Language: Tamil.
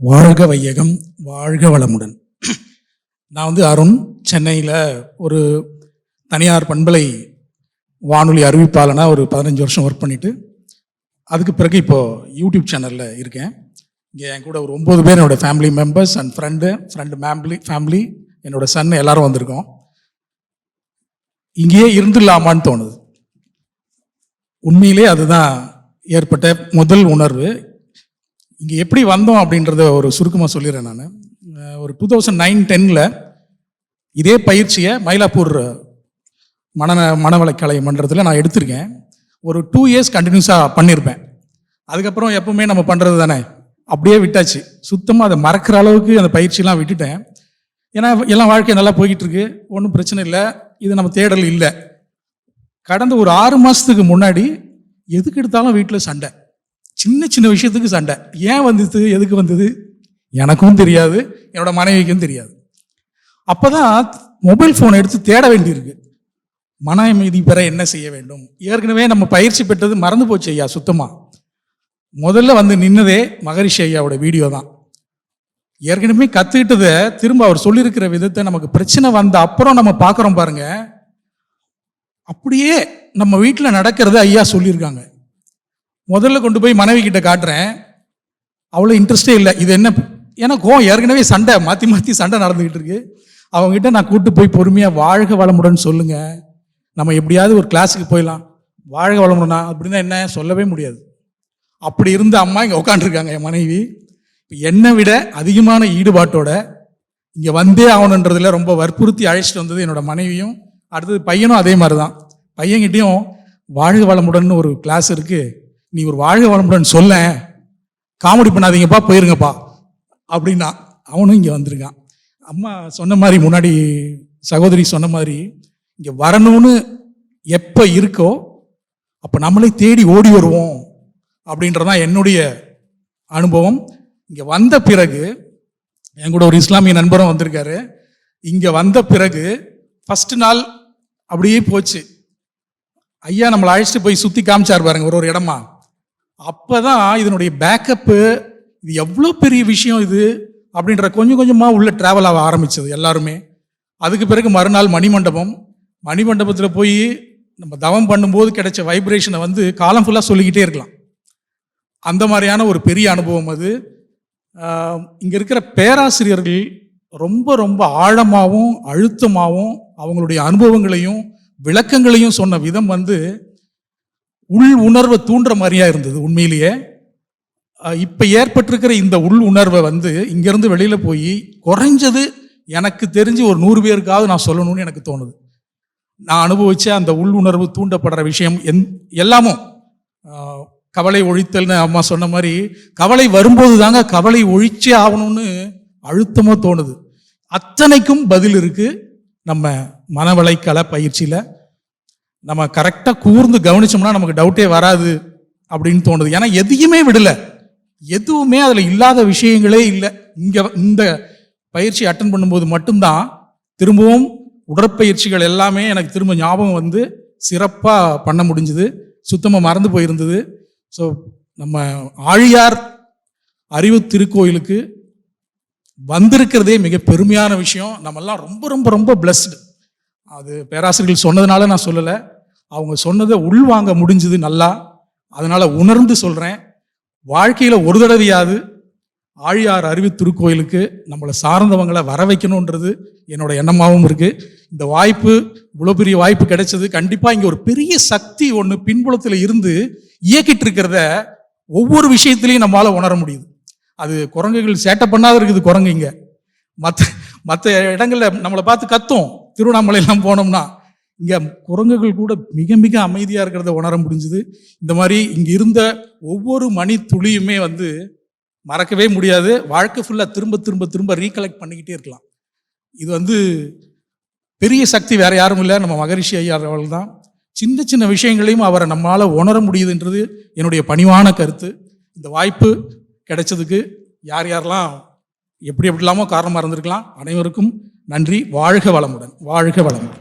வாழ்க வையகம், வாழ்க வளமுடன். நான் அருண், சென்னையில் ஒரு தனியார் பண்பலை வானொலி அறிவிப்பாளனா ஒரு 15 வருஷம் ஒர்க் பண்ணிவிட்டு அதுக்கு பிறகு இப்போது யூடியூப் சேனலில் இருக்கேன். இங்கே என் கூட ஒரு 9 பேர் என்னோடய family members and friend family என்னோடய சன் எல்லோரும் வந்திருக்கோம். இங்கேயே இருந்துடலாமான்னு தோணுது. உண்மையிலே அதுதான் ஏற்பட்ட முதல் உணர்வு. இங்கே எப்படி வந்தோம் அப்படின்றத ஒரு சுருக்கமாக சொல்லிடுறேன். நான் ஒரு 2009-10 இதே பயிற்சியை மயிலாப்பூர் மனவளக்கலை மன்றத்தில் நான் எடுத்திருக்கேன். ஒரு 2 இயர்ஸ் கண்டினியூஸாக பண்ணியிருப்பேன். அதுக்கப்புறம் எப்பவுமே நம்ம பண்ணுறது தானே, அப்படியே விட்டாச்சு. சுத்தமாக அதை மறக்கிற அளவுக்கு அந்த பயிற்சியெலாம் விட்டுட்டேன். ஏன்னா எல்லாம் வாழ்க்கை நல்லா போய்கிட்டு இருக்கு, ஒன்றும் பிரச்சனை இல்லை, இது நம்ம தேடல் இல்லை. கடந்த ஒரு 6 மாதத்துக்கு முன்னாடி எதுக்கு எடுத்தாலும் வீட்டில் சண்டை, சின்ன சின்ன விஷயத்துக்கு சண்டை. ஏன் வந்தது, எதுக்கு வந்தது எனக்கும் தெரியாது, என்னோட மனைவிக்கும் தெரியாது. அப்போ தான் மொபைல் ஃபோனை எடுத்து தேட வேண்டியிருக்கு. மன அமைதி பெற என்ன செய்ய வேண்டும். ஏற்கனவே நம்ம பயிற்சி பெற்றது மறந்து போச்சு ஐயா சுத்தமாக. முதல்ல நின்னதே மகரிஷி ஐயாவோட வீடியோ தான். ஏற்கனவே கற்றுக்கிட்டதை திரும்ப அவர் சொல்லியிருக்கிற விதத்தை நமக்கு பிரச்சனை வந்த அப்புறம் நம்ம பார்க்குறோம் பாருங்க, அப்படியே நம்ம வீட்டில் நடக்கிறது ஐயா சொல்லியிருக்காங்க. முதல்ல கொண்டு போய் மனைவி கிட்ட காட்டுறேன், அவ்வளோ இன்ட்ரெஸ்டே இல்லை. இது என்ன, எனக்கும் ஏற்கனவே சண்டை மாற்றி மாற்றி சண்டை நடந்துக்கிட்டு இருக்கு. அவங்ககிட்ட நான் கூப்பிட்டு போய் பொறுமையாக வாழ்க வளமுடன் சொல்லுங்க, நம்ம எப்படியாவது ஒரு கிளாஸுக்கு போயிடலாம், வாழ்க வளமுடனா அப்படின்னா என்ன சொல்லவே முடியாது. அப்படி இருந்த அம்மா இங்கே உட்காந்துருக்காங்க. என் மனைவி இப்போ என்னை விட அதிகமான ஈடுபாட்டோட இங்கே வந்தே ஆகணுன்றதுல ரொம்ப வற்புறுத்தி அழைச்சிட்டு வந்தது என்னோட மனைவியும். அடுத்தது பையனும் அதே மாதிரி தான். பையன்கிட்டையும் வாழ்க வளமுடன் ஒரு கிளாஸ் இருக்குது, நீ ஒரு வாழ்க வளமுடன் சொல்ல, காமெடி பண்ணாதீங்கப்பா, போயிருங்கப்பா அப்படின்னா அவனும் இங்கே வந்திருக்கான். அம்மா சொன்ன மாதிரி, முன்னாடி சகோதரி சொன்ன மாதிரி, இங்கே வரணும்னு எப்போ இருக்கோ அப்போ நம்மளே தேடி ஓடி வருவோம் அப்படின்றதான் என்னுடைய அனுபவம். இங்கே வந்த பிறகு என் கூட ஒரு இஸ்லாமிய நண்பரும் வந்திருக்காரு. இங்கே வந்த பிறகு ஃபஸ்ட்டு நாள் அப்படியே போச்சு. ஐயா நம்மளை அழைச்சிட்டு போய் சுற்றி காமிச்சார் பாருங்க ஒரு இடமா. அப்போ தான் இதனுடைய பேக்கப்பு, இது எவ்வளோ பெரிய விஷயம் இது அப்படின்ற கொஞ்சம் கொஞ்சமாக உள்ள ட்ராவல் ஆக ஆரம்பித்தது எல்லாருமே. அதுக்கு பிறகு மறுநாள் மணிமண்டபத்தில் போய் நம்ம தவம் பண்ணும்போது கிடைச்ச வைப்ரேஷனை காலம் ஃபுல்லாக சொல்லிக்கிட்டே இருக்கலாம். அந்த மாதிரியான ஒரு பெரிய அனுபவம் அது. இங்கே இருக்கிற பேராசிரியர்கள் ரொம்ப ரொம்ப ஆழமாகவும் அழுத்தமாகவும் அவங்களுடைய அனுபவங்களையும் விளக்கங்களையும் சொன்ன விதம் உள் உணர்வை தூண்டுற மாதிரியா இருந்தது. உண்மையிலேயே இப்போ ஏற்பட்டிருக்கிற இந்த உள் உணர்வை இங்கேருந்து வெளியில் போய் குறைஞ்சது எனக்கு தெரிஞ்சு ஒரு 100 பேருக்காவது நான் சொல்லணும்னு எனக்கு தோணுது. நான் அனுபவிச்ச அந்த உள் உணர்வு தூண்டப்படுற விஷயம் எல்லாமும் கவலை ஒழித்தல்னு அம்மா சொன்ன மாதிரி, கவலை வரும்போது தாங்க கவலை ஒழிச்சே ஆகணும்னு அழுத்தமாக தோணுது. அத்தனைக்கும் பதில் இருக்குது நம்ம மனவளக்கலை பயிற்சியில். நம்ம கரெக்டாக கூர்ந்து கவனிச்சோம்னா நமக்கு டவுட்டே வராது அப்படின்னு தோணுது. ஏன்னா எதையுமே விடலை, எதுவுமே அதில் இல்லாத விஷயங்களே இல்லை. இந்த பயிற்சி அட்டன் பண்ணும்போது மட்டும்தான் திரும்பவும் உடற்பயிற்சிகள் எல்லாமே எனக்கு திரும்ப ஞாபகம் சிறப்பாக பண்ண முடிஞ்சுது. சுத்தமாக மறந்து போயிருந்தது. ஸோ நம்ம ஆழியார் அறிவு திருக்கோயிலுக்கு வந்திருக்கிறதே மிக பெருமையான விஷயம். நம்மெல்லாம் ரொம்ப ரொம்ப ரொம்ப பிளஸ்டு. அது பேராசிரியர்கள் சொன்னதுனால நான் சொல்லலை, அவங்க சொன்னதை உள்வாங்க முடிஞ்சுது நல்லா. அதனால் உணர்ந்து சொல்கிறேன், வாழ்க்கையில் ஒரு தடவையாவது ஆழியார் அறிவு திருக்கோயிலுக்கு நம்மளை சார்ந்தவங்களை வர வைக்கணுன்றது என்னோட எண்ணமாகவும் இருக்குது. இந்த வாய்ப்பு, இவ்வளோ பெரிய வாய்ப்பு கிடைச்சது. கண்டிப்பாக இங்கே ஒரு பெரிய சக்தி ஒன்று பின்புலத்தில் இருந்து இயக்கிட்டு இருக்கிறத ஒவ்வொரு விஷயத்துலையும் நம்மளால் உணர முடியுது. அது குரங்குகள் சேட்டை பண்ணாத இருக்குது குரங்கு. இங்கே மற்ற இடங்களில் நம்மளை பார்த்து கத்தும், திருவண்ணாமலையெல்லாம் போனோம்னா. இங்கே குரங்குகள் கூட மிக மிக அமைதியாக இருக்கிறத உணர முடிஞ்சுது. இந்த மாதிரி இங்கே இருந்த ஒவ்வொரு மணி துளியுமே மறக்கவே முடியாது. வாழ்க்கை ஃபுல்லாக திரும்ப திரும்ப திரும்ப ரீகலெக்ட் பண்ணிக்கிட்டே இருக்கலாம். இது பெரிய சக்தி வேற யாரும் இல்லை, நம்ம மகரிஷி ஐயா அவர்கள் தான். சின்ன சின்ன விஷயங்களையும் அவரை நம்மளால் உணர முடியுதுன்றது என்னுடைய பணிவான கருத்து. இந்த வாய்ப்பு கிடைச்சதுக்கு யார் யாரெல்லாம் எப்படி எப்படிலாமோ காரணமாக இருந்திருக்கலாம், அனைவருக்கும் நன்றி. வாழ்க வளமுடன், வாழ்க வளமுடன்.